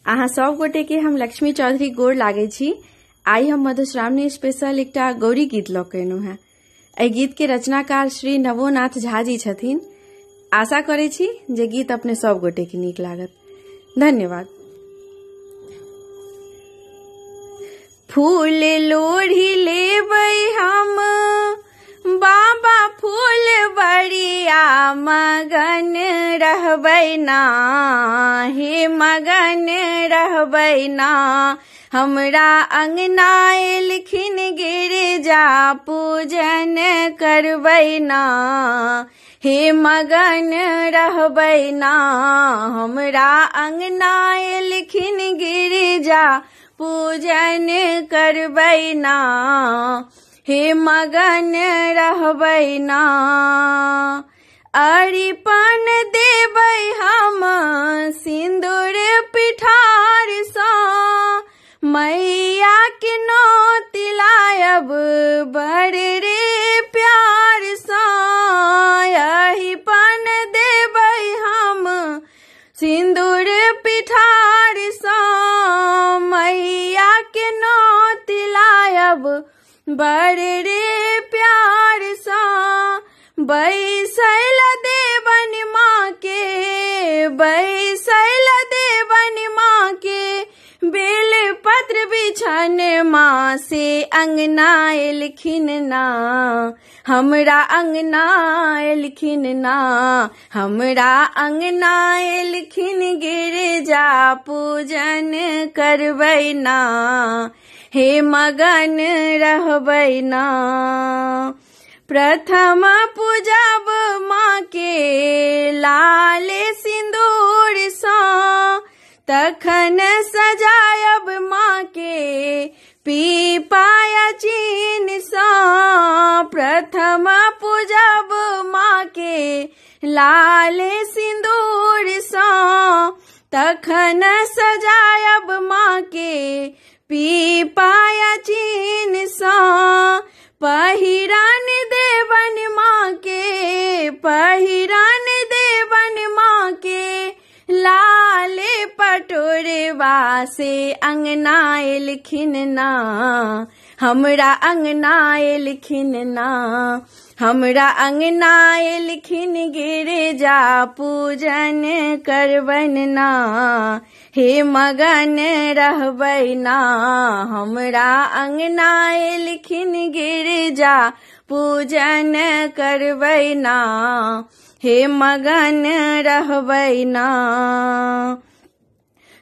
अहाँ सब गोटे के हम लक्ष्मी चौधरी गोर लागे छी। आई हम मधुश्रावणी स्पेशल एकटा गौरी गीत लऽ के एलहुँ हैं। एहि गीत के रचनाकार श्री नवोनाथ झा जी छथिन। आशा करे छी जे गीत अपने सब गोटे के नीक लागत। धन्यवाद। फूल लोढ़ी लेबै हम बाबा फूल बड़िया मगन रहबै ना, हे मगन रहबै ना। हमरा अंगना एलखिन गिरजा पूजन करबै ना, हे मगन रहबै ना। हमरा अंगना एलखिन गिरजा पूजन करबै ना, हे मगन रहबै ना। अरिपन देबै हम सिंदूर पिठार सँ, मैया के नोत लायब बड़ रे प्यार सँ। अरिपन देबै हम सिंदूर पिठार सँ, मैया के नोत लायब बड़ रे प्यार सँ। बैसल देवन माँ के, बैसल देवन माँ के, बेल पत्र बिछन माँ से अंगना एलखिन ना। हमरा अंगना एलखिन ना, हमरा अंगना एलखिन गिरजा पूजन करबै ना, हे मगन रहबै ना। प्रथम पूजब माँ के लाल सिंदूर सँ, तखन सजायब माँ के पीपाया चीन सँ। प्रथम पूजब माँ के लाल सिंदूर सँ, तखन सजायब माँ के पीपाया चीन सँ। पहिरान देवन माँ के, पहिरान देवन माँ के, लाले पटोरवा से अंगना एलखिन ना। हमरा अंगना एलखिन ना, हमरा अंगना एलखिन गिरजा पूजन करबन ना, हे मगन रहबै ना। हमरा अंगना एलखिन गिरजा पूजन करबै ना, हे मगन रहबै ना।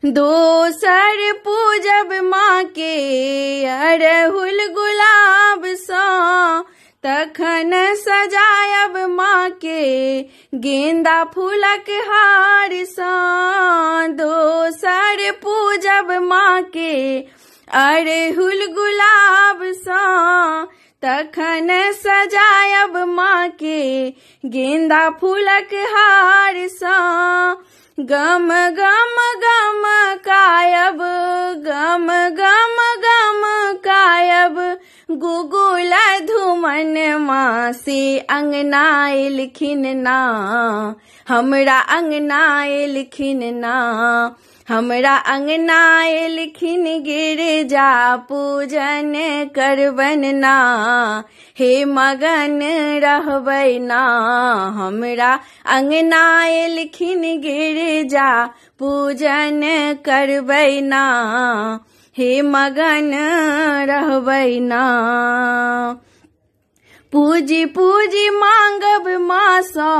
दोसर पूजब माँ के अड़हुल गुलाब सँ, तखन सजायब माँ के गेंदा फूलक हार सँ। दोसर पूजब माँ के अड़हुल गुलाब सँ, तखन सजायब माँ के गेंदा फूलक हार सँ। गम गम गम कायब, गम गम गम कायब, गुगुल धुमन माँ से अंगना एलखिन ना। हमरा अंगना एलखिन ना, हमरा अंगना एलखिन गिरजा पूजन करबन ना, हे मगन रहबै ना। हमरा अंगना एलखिन गिरजा पूजन करबै ना, हे मगन रहबै ना। पूजी पूजी मांगब माँ सँ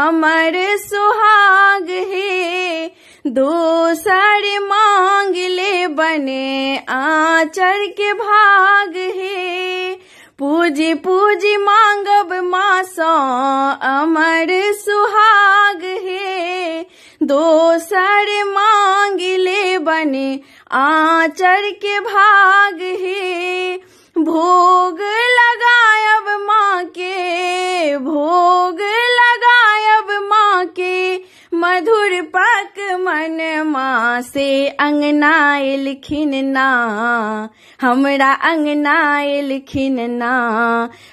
अमर सुहाग हे, दोसर मांग ले बने आँचर के भाग हे। पूजी पूजी मांगब माँ सँ अमर सुहाग हे, दोसर मांग ले बने आँचर के भाग हे। भोग लगायब माँ के, भोग लगायब माँ के, मधुर पक मन माँ से अंगना एलखिन ना। हमरा अंगना एलखिन ना,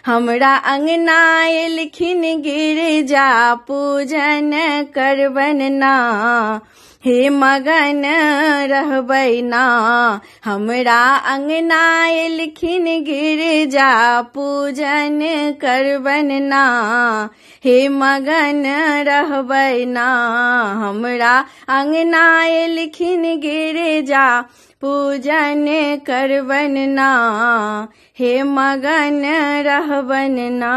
हमरा अंगना एलखिन गिरजा पूजन करबन ना, हे मगन रहबै ना हमरा अंगना एलखिन गिरजा पूजन करबन ना। हे मगन रहबै ना हमरा अंगना एलखिन गिरजा पूजन करबन ना। हे मगन रहबन ना।